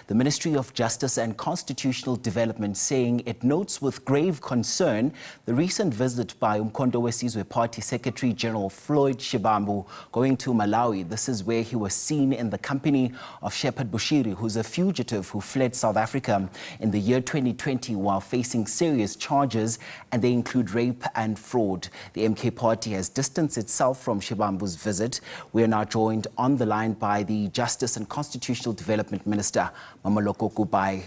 The Ministry of Justice and Constitutional Development saying it notes with grave concern the recent visit by uMkhonto weSizwe Party Secretary General Floyd Shivambu going to Malawi. This is where he was seen in the company of Shepherd Bushiri, who's a fugitive who fled South Africa in the year 2020 while facing serious charges, and they include rape and fraud. The MK Party has distanced itself from Shivambu's visit. We are now joined on the line by the Justice and Constitutional Development Minister, Mmamoloko Kubayi,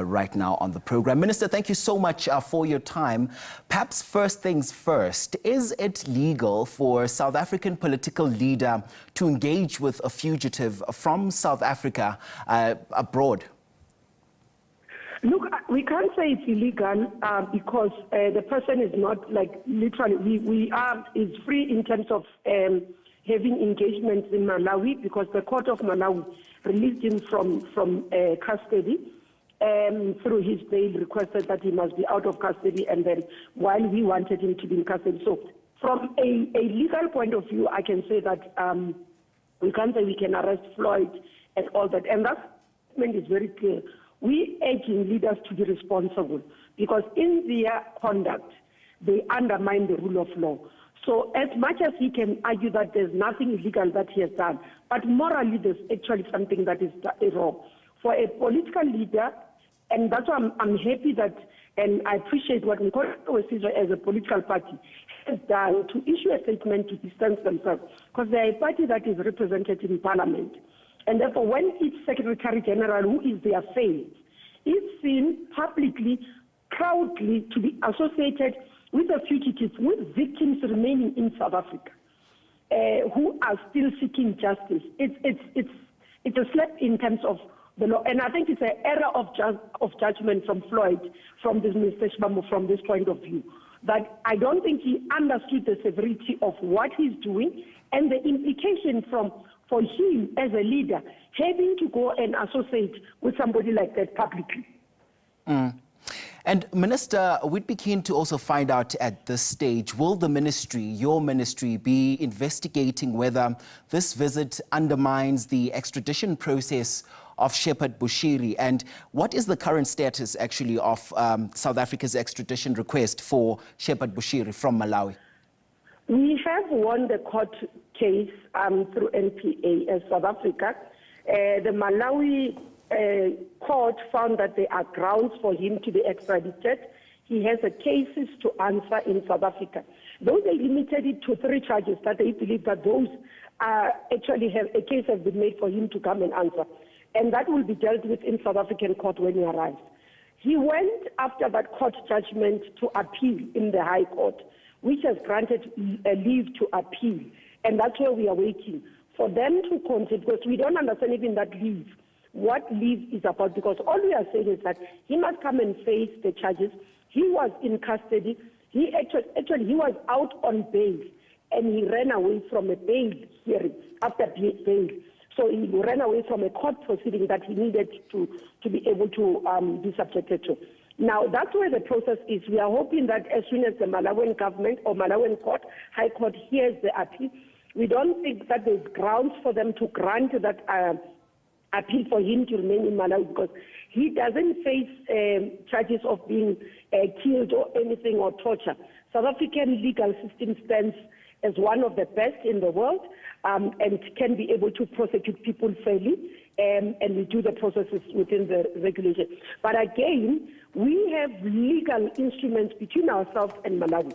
right now on the program. Minister, thank you so much for your time. Perhaps first things first, is it legal for a South African political leader to engage with a fugitive from South Africa abroad? Look, we can't say it's illegal because the person is not literally, is free in terms of having engagements in Malawi, because the court of Malawi released him from custody through his bail, requested that he must be out of custody, and then while we wanted him to be in custody. So from a legal point of view, I can say that we can't say we can arrest Floyd and all that. And that statement is very clear. We urging leaders to be responsible, because in their conduct, they undermine the rule of law. So as much as he can argue that there's nothing illegal that he has done, but morally there's actually something that is wrong. For a political leader, and that's why I'm happy that, and I appreciate what uMkhonto weSizwe as a political party has done to issue a statement to distance themselves, because they're a party that is represented in Parliament. And therefore, when its Secretary General, who is their face, is seen publicly, proudly to be associated with a fugitive, with victims remaining in South Africa, who are still seeking justice, it's a slap in terms of the law. And I think it's an error of judgment from Floyd, from this Mr. Shivambu, from this point of view, that I don't think he understood the severity of what he's doing and the implication for him as a leader having to go and associate with somebody like that publicly. And Minister, we'd be keen to also find out at this stage, will the ministry, your ministry, be investigating whether this visit undermines the extradition process of Shepherd Bushiri? And what is the current status actually of South Africa's extradition request for Shepherd Bushiri from Malawi? We have won the court case through NPA as South Africa. The Malawi court found that there are grounds for him to be extradited. He has cases to answer in South Africa. Though they limited it to 3 charges, that they believe that those actually have a case has been made for him to come and answer. And that will be dealt with in South African court when he arrives. He went after that court judgment to appeal in the High Court, which has granted a leave to appeal. And that's where we are waiting for them to consider, because we don't understand even that leave, what leave is about, because all we are saying is that he must come and face the charges. He was in custody. He actually he was out on bail, and he ran away from a bail hearing after bail. So he ran away from a court proceeding that he needed to be able to be subjected to. Now, that's where the process is. We are hoping that as soon as the Malawian government or Malawian court, High Court, hears the appeal, we don't think that there's grounds for them to grant that appeal for him to remain in Malawi, because he doesn't face charges of being killed or anything, or torture. South African legal system stands as one of the best in the world, and can be able to prosecute people fairly, and we do the processes within the regulation. But again, we have legal instruments between ourselves and Malawi.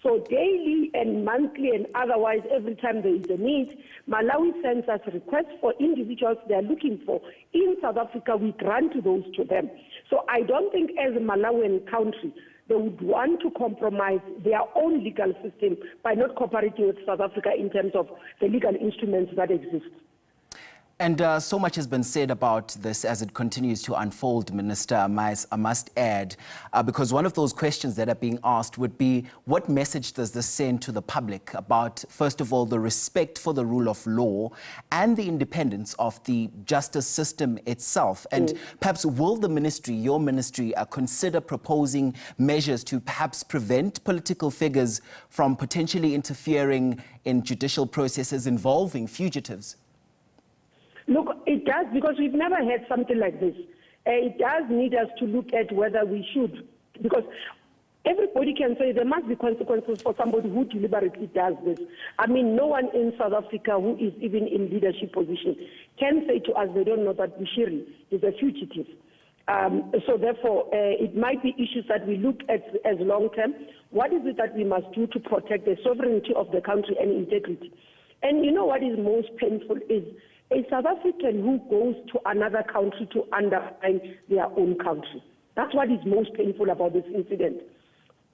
So daily and monthly and otherwise, every time there is a need, Malawi sends us requests for individuals they are looking for. In South Africa, we grant those to them. So I don't think as a Malawian country, they would want to compromise their own legal system by not cooperating with South Africa in terms of the legal instruments that exist. And so much has been said about this as it continues to unfold, Minister. I must add, because one of those questions that are being asked would be, what message does this send to the public about, first of all, the respect for the rule of law and the independence of the justice system itself? And perhaps will the ministry, your ministry, consider proposing measures to perhaps prevent political figures from potentially interfering in judicial processes involving fugitives? Look, it does, because we've never had something like this. It does need us to look at whether we should, because everybody can say there must be consequences for somebody who deliberately does this. I mean, no one in South Africa who is even in leadership position can say to us they don't know that Bushiri is a fugitive. So therefore, it might be issues that we look at as long-term. What is it that we must do to protect the sovereignty of the country and integrity? And you know what is most painful is a South African who goes to another country to undermine their own country. That's what is most painful about this incident.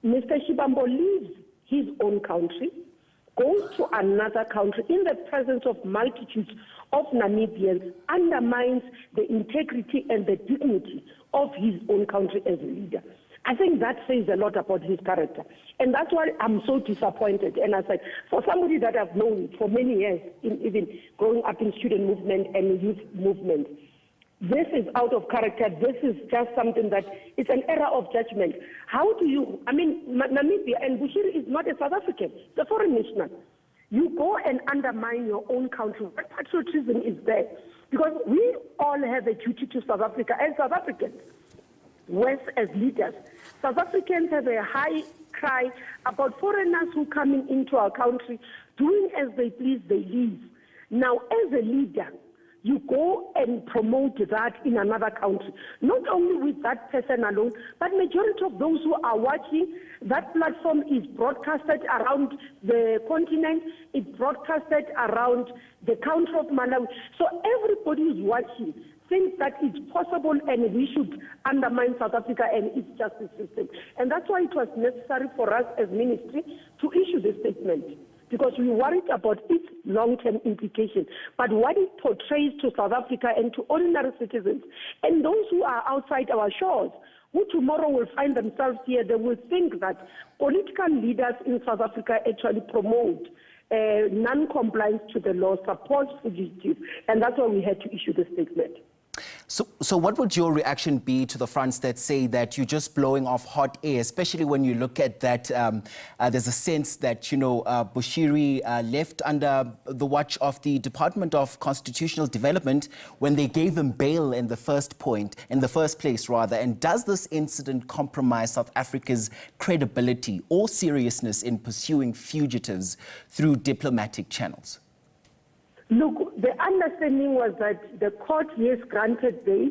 Mr. Shivambu leaves his own country, goes to another country in the presence of multitudes of Namibians, undermines the integrity and the dignity of his own country as a leader. I think that says a lot about his character. And that's why I'm so disappointed. And I said, for somebody that I've known for many years, even growing up in student movement and youth movement, this is out of character. This is just something that it's an error of judgment. How do you, I mean, Namibia and Bushiri is not a South African, it's a foreign national. You go and undermine your own country. What patriotism is there? Because we all have a duty to South Africa as South Africans. West as leaders. South Africans have a high cry about foreigners who coming into our country, doing as they please, they leave. Now, as a leader, you go and promote that in another country, not only with that person alone, but majority of those who are watching, that platform is broadcasted around the continent, it's broadcasted around the country of Malawi. So everybody is watching, thinks that it's possible and we should undermine South Africa and its justice system. And that's why it was necessary for us as ministry to issue this statement, because we worried about its long-term implications. But what it portrays to South Africa and to ordinary citizens and those who are outside our shores, who tomorrow will find themselves here, they will think that political leaders in South Africa actually promote non-compliance to the law, support fugitives, and that's why we had to issue the statement. So what would your reaction be to the fronts that say that you're just blowing off hot air, especially when you look at that there's a sense that, you know, Bushiri left under the watch of the Department of Constitutional Development when they gave him bail in the first place, and does this incident compromise South Africa's credibility or seriousness in pursuing fugitives through diplomatic channels? Look, the understanding was that the court, yes, granted bail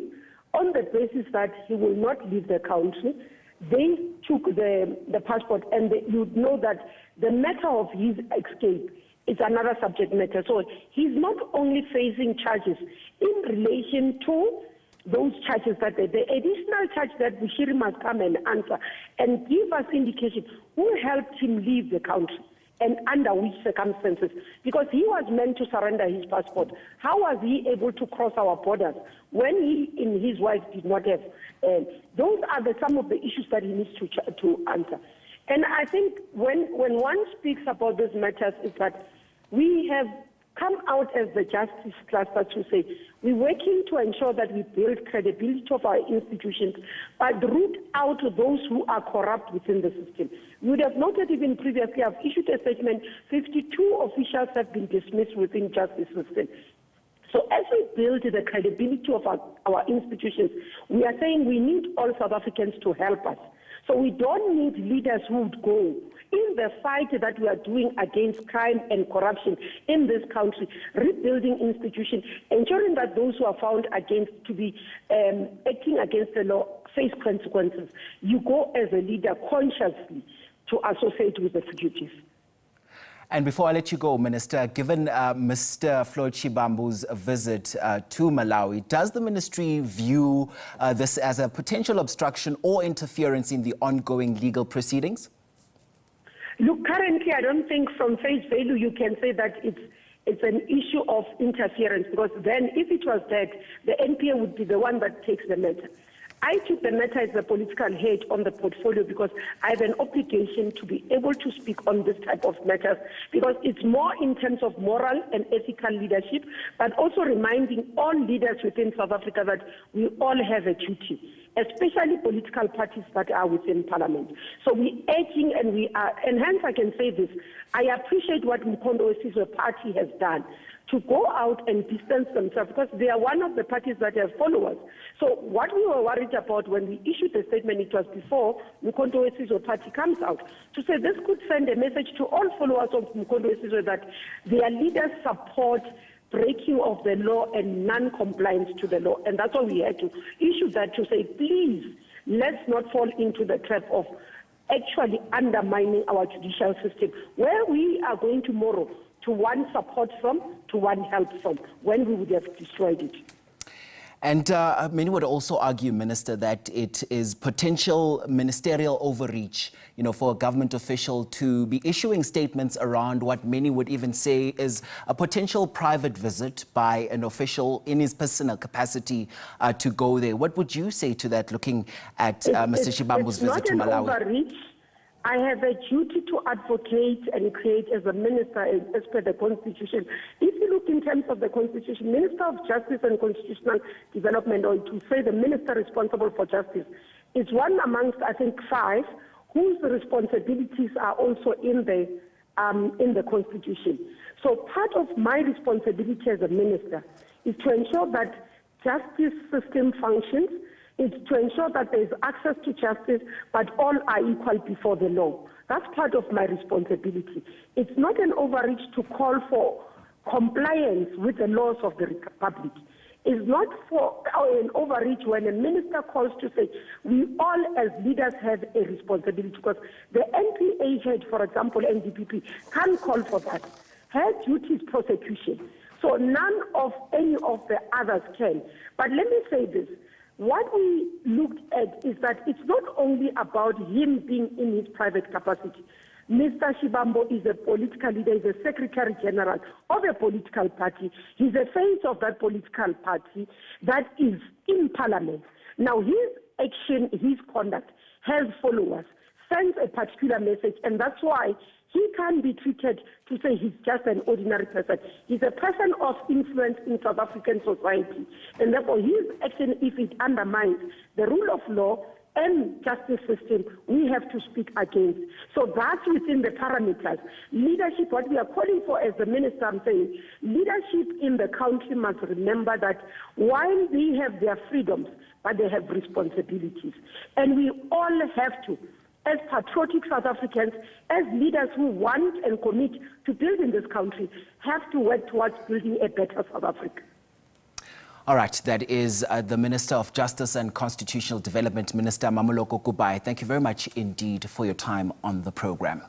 on the basis that he will not leave the country. They took the passport, and you know that the matter of his escape is another subject matter. So he's not only facing charges in relation to those charges that the additional charge that Bushiri must come and answer and give us indication who helped him leave the country and under which circumstances, because he was meant to surrender his passport. How was he able to cross our borders when he and his wife did not have? Those are some of the issues that he needs to answer. And I think when one speaks about these matters is that we have come out as the justice cluster to say we're working to ensure that we build credibility of our institutions, but root out those who are corrupt within the system. You would have noted even previously I've issued a statement, 52 officials have been dismissed within justice system. So as we build the credibility of our institutions, we are saying we need all South Africans to help us. So we don't need leaders who would go in the fight that we are doing against crime and corruption in this country, rebuilding institutions, ensuring that those who are found against to be acting against the law face consequences. You go as a leader consciously to associate with the fugitive. And before I let you go, Minister, given Mr. Floyd Shivambu's visit to Malawi, does the ministry view this as a potential obstruction or interference in the ongoing legal proceedings? Look, currently, I don't think from face value you can say that it's an issue of interference, because then if it was that, the NPA would be the one that takes the matter. I took the matter as a political head on the portfolio because I have an obligation to be able to speak on this type of matters, because it's more in terms of moral and ethical leadership, but also reminding all leaders within South Africa that we all have a duty, especially political parties that are within parliament. So we're urging and we are, and hence I can say this, I appreciate what uMkhonto weSizwe party has done to go out and distance themselves because they are one of the parties that have followers. So what we were worried about when we issued the statement, it was before uMkhonto weSizwe party comes out, to say this could send a message to all followers of uMkhonto weSizwe that their leaders support breaking of the law and non-compliance to the law. And that's why we had to issue that to say, please, let's not fall into the trap of actually undermining our judicial system, where we are going tomorrow to one support from, to one help from, when we would have destroyed it. And many would also argue, Minister, that it is potential ministerial overreach, for a government official to be issuing statements around what many would even say is a potential private visit by an official in his personal capacity to go there. What would you say to that, looking at Mr. Shivambu's visit to Malawi? It's not an overreach. I have a duty to advocate and create as a minister as per the Constitution. If you look in terms of the Constitution, Minister of Justice and Constitutional Development, or to say the minister responsible for justice, is one amongst, I think, 5 whose responsibilities are also in the Constitution. So part of my responsibility as a minister is to ensure that justice system functions. It's to ensure that there is access to justice, but all are equal before the law. That's part of my responsibility. It's not an overreach to call for compliance with the laws of the Republic. It's not for an overreach when a minister calls to say, we all as leaders have a responsibility, because the NPA head, for example, NDPP, can't call for that. Her duty is prosecution. So none of any of the others can. But let me say this. What we looked at is that it's not only about him being in his private capacity. Mr. Shivambu is a political leader, he's a secretary general of a political party. He's a face of that political party that is in parliament. Now his action, his conduct has followers, sends a particular message, and that's why he can't be treated to say he's just an ordinary person. He's a person of influence in South African society. And therefore, his action, if it undermines the rule of law and justice system, we have to speak against. So that's within the parameters. Leadership, what we are calling for as the minister, I'm saying, leadership in the country must remember that while they have their freedoms, but they have responsibilities. And we all have to, as patriotic South Africans, as leaders who want and commit to building this country, have to work towards building a better South Africa. All right, that is the Minister of Justice and Constitutional Development, Minister Mmamoloko Kubayi. Thank you very much indeed for your time on the program.